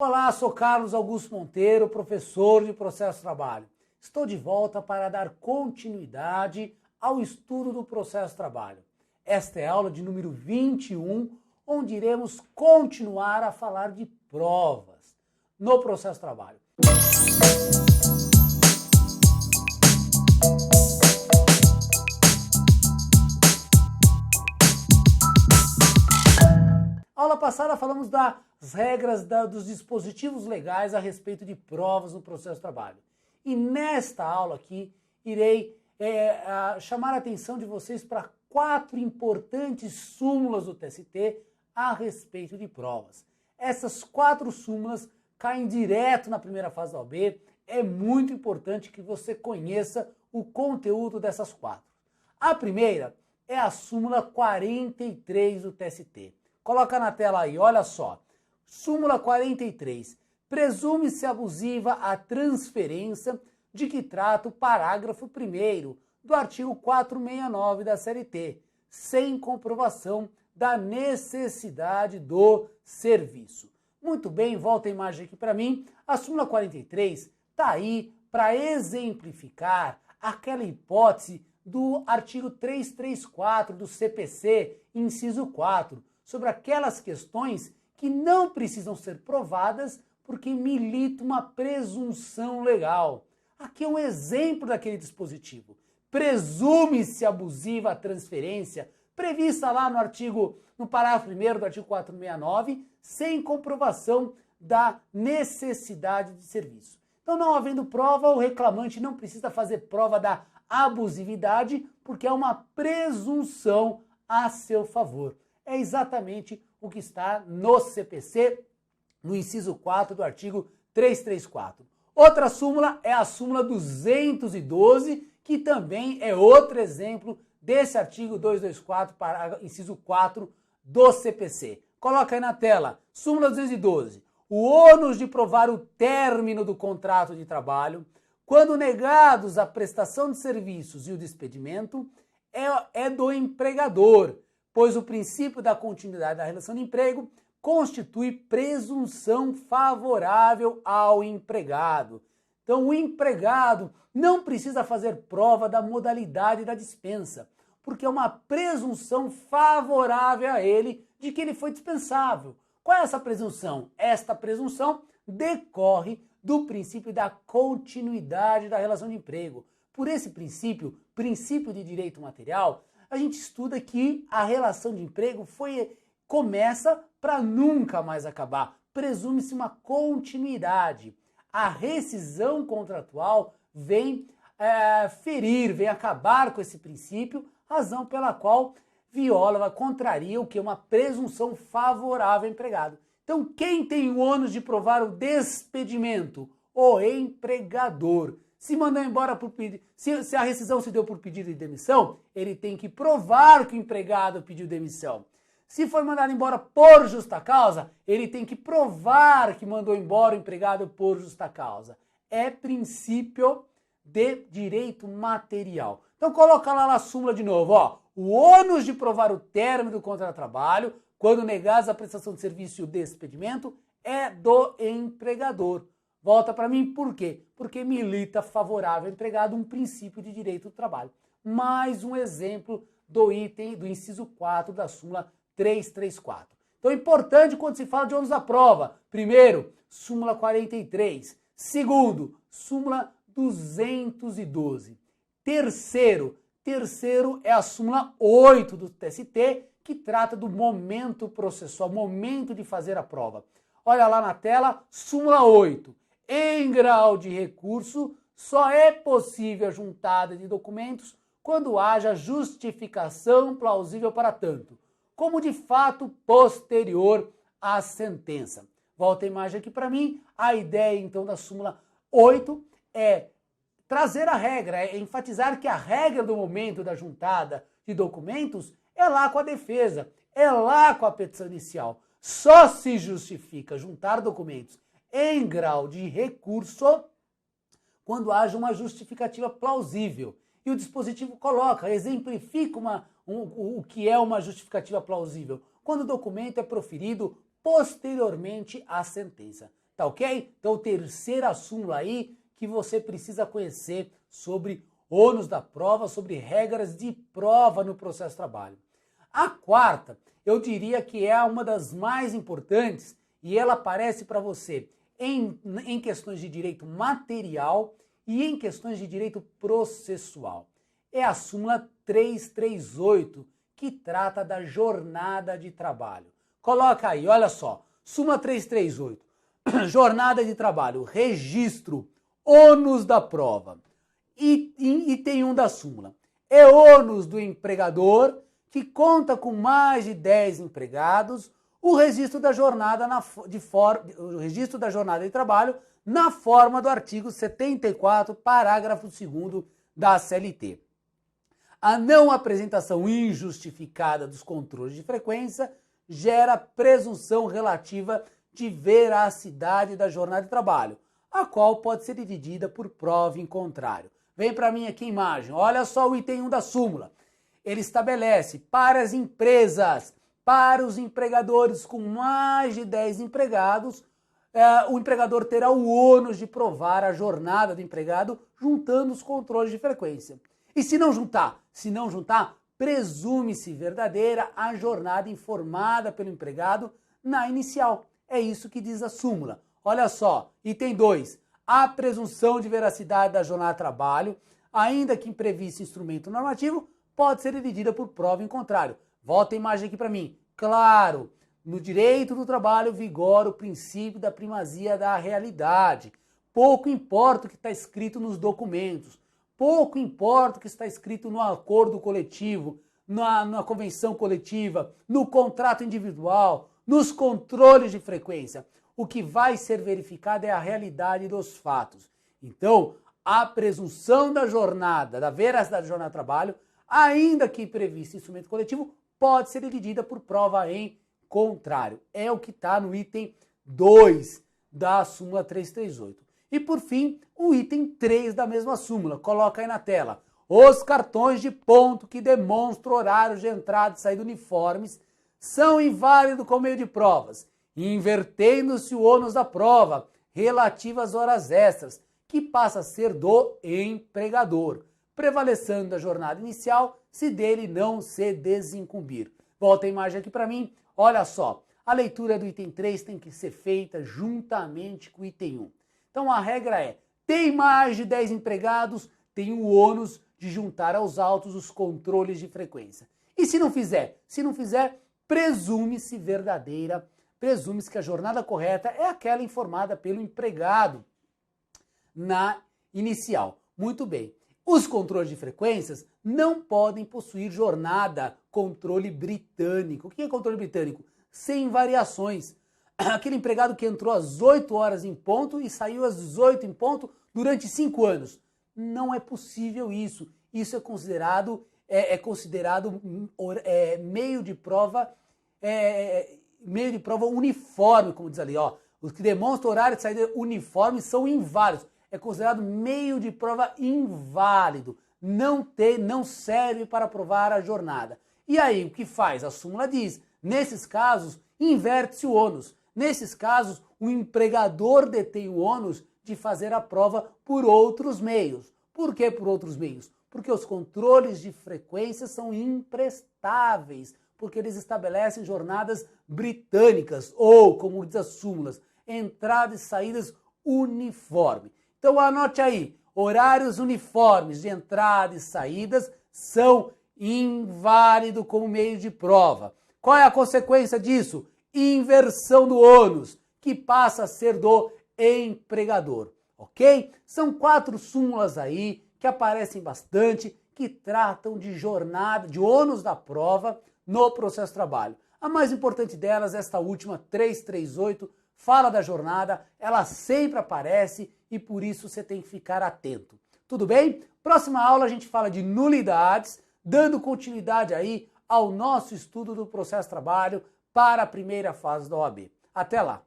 Olá, sou Carlos Augusto Monteiro, professor de Processo Trabalho. Estou de volta para dar continuidade ao estudo do Processo Trabalho. Esta é a aula de número 21, onde iremos continuar a falar de provas no Processo Trabalho. Na aula passada falamos das regras dos dispositivos legais a respeito de provas no processo de trabalho. E nesta aula aqui irei chamar a atenção de vocês para 4 importantes súmulas do TST a respeito de provas. Essas 4 súmulas caem direto na primeira fase da OAB. É muito importante que você conheça o conteúdo dessas 4. A primeira é a súmula 43 do TST. Coloca na tela aí, olha só. Súmula 43. Presume-se abusiva a transferência de que trata o parágrafo 1º do artigo 469 da CLT, sem comprovação da necessidade do serviço. Muito bem, volta a imagem aqui para mim. A súmula 43 está aí para exemplificar aquela hipótese do artigo 334 do CPC, inciso 4, sobre aquelas questões que não precisam ser provadas porque milita uma presunção legal. Aqui é um exemplo daquele dispositivo. Presume-se abusiva a transferência prevista lá no parágrafo 1º do artigo 469, sem comprovação da necessidade de serviço. Então, não havendo prova, o reclamante não precisa fazer prova da abusividade, porque é uma presunção a seu favor. É exatamente o que está no CPC, no inciso 4 do artigo 334. Outra súmula é a súmula 212, que também é outro exemplo desse artigo 224, inciso 4 do CPC. Coloca aí na tela, súmula 212. O ônus de provar o término do contrato de trabalho, quando negados a prestação de serviços e o despedimento, é do empregador, pois o princípio da continuidade da relação de emprego constitui presunção favorável ao empregado. Então, o empregado não precisa fazer prova da modalidade da dispensa, porque é uma presunção favorável a ele de que ele foi dispensável. Qual é essa presunção? Esta presunção decorre do princípio da continuidade da relação de emprego. Por esse princípio de direito material, a gente estuda que a relação de emprego começa para nunca mais acabar. Presume-se uma continuidade. A rescisão contratual vem vem acabar com esse princípio, razão pela qual contraria o que? Uma presunção favorável ao empregado. Então, quem tem o ônus de provar o despedimento? O empregador. Se mandou embora se a rescisão se deu por pedido de demissão, ele tem que provar que o empregado pediu demissão. Se foi mandado embora por justa causa, ele tem que provar que mandou embora o empregado por justa causa. É princípio de direito material. Então coloca lá na súmula de novo, ó. O ônus de provar o término do contrato de trabalho, quando negados a prestação de serviço e o despedimento, é do empregador. Volta para mim, por quê? Porque milita favorável ao empregado um princípio de direito do trabalho. Mais um exemplo do item do inciso 4 da súmula 334. Então é importante quando se fala de ônus da prova. Primeiro, súmula 43. Segundo, súmula 212. Terceiro é a súmula 8 do TST, que trata do momento processual, momento de fazer a prova. Olha lá na tela, súmula 8. Em grau de recurso, só é possível a juntada de documentos quando haja justificação plausível para tanto, como de fato posterior à sentença. Volta a imagem aqui para mim. A ideia, então, da súmula 8 é trazer a regra, é enfatizar que a regra do momento da juntada de documentos é lá com a defesa, é lá com a petição inicial. Só se justifica juntar documentos em grau de recurso quando haja uma justificativa plausível. E o dispositivo exemplifica o que é uma justificativa plausível, quando o documento é proferido posteriormente à sentença. Tá ok? Então, terceira súmula aí que você precisa conhecer sobre ônus da prova, sobre regras de prova no processo de trabalho. A quarta, eu diria que é uma das mais importantes e ela aparece para você em questões de direito material e em questões de direito processual. É a súmula 338, que trata da jornada de trabalho. Coloca aí, olha só, súmula 338, jornada de trabalho, registro, ônus da prova. E tem um da súmula. É ônus do empregador que conta com mais de 10 empregados o registro da jornada de trabalho na forma do artigo 74, parágrafo 2º da CLT. A não apresentação injustificada dos controles de frequência gera presunção relativa de veracidade da jornada de trabalho, a qual pode ser dividida por prova em contrário. Vem para mim aqui a imagem, olha só o item 1 da súmula. Ele estabelece para as empresas, para os empregadores com mais de 10 empregados, o empregador terá o ônus de provar a jornada do empregado juntando os controles de frequência. E se não juntar, presume-se verdadeira a jornada informada pelo empregado na inicial. É isso que diz a súmula. Olha só, item 2. A presunção de veracidade da jornada de trabalho, ainda que imprevisto instrumento normativo, pode ser dividida por prova em contrário. Volta a imagem aqui para mim. Claro, no direito do trabalho vigora o princípio da primazia da realidade. Pouco importa o que está escrito nos documentos. Pouco importa o que está escrito no acordo coletivo, na convenção coletiva, no contrato individual, nos controles de frequência. O que vai ser verificado é a realidade dos fatos. Então, a presunção da jornada, da veracidade da jornada de trabalho, ainda que prevista em instrumento coletivo, pode ser dividida por prova em contrário. É o que está no item 2 da súmula 338. E por fim, o item 3 da mesma súmula. Coloca aí na tela. Os cartões de ponto que demonstram horários de entrada e saída uniformes são inválidos como meio de provas, invertendo-se o ônus da prova relativa às horas extras, que passa a ser do empregador, prevalecendo a jornada inicial se dele não se desincumbir. Volta a imagem aqui para mim. Olha só, a leitura do item 3 tem que ser feita juntamente com o item 1. Então a regra é, tem mais de 10 empregados, tem o ônus de juntar aos autos os controles de frequência. E se não fizer? Se não fizer, presume-se verdadeira, presume-se que a jornada correta é aquela informada pelo empregado na inicial. Muito bem. Os controles de frequências não podem possuir jornada, controle britânico. O que é controle britânico? Sem variações. Aquele empregado que entrou às 8 horas em ponto e saiu às 18 em ponto durante 5 anos. Não é possível isso. Isso é considerado, meio de prova uniforme, como diz ali. Ó. Os que demonstram horário de saída uniforme são inválidos. É considerado meio de prova inválido. Não serve para provar a jornada. E aí, o que faz? A súmula diz, nesses casos, inverte-se o ônus. Nesses casos, o empregador detém o ônus de fazer a prova por outros meios. Por que por outros meios? Porque os controles de frequência são imprestáveis, porque eles estabelecem jornadas britânicas, ou, como diz as súmulas, entradas e saídas uniformes. Então anote aí, horários uniformes de entrada e saídas são inválidos como meio de prova. Qual é a consequência disso? Inversão do ônus, que passa a ser do empregador, ok? São 4 súmulas aí que aparecem bastante, que tratam de jornada, de ônus da prova no processo de trabalho. A mais importante delas, esta última, 338, fala da jornada, ela sempre aparece e por isso você tem que ficar atento. Tudo bem? Próxima aula a gente fala de nulidades, dando continuidade aí ao nosso estudo do processo de trabalho para a primeira fase da OAB. Até lá!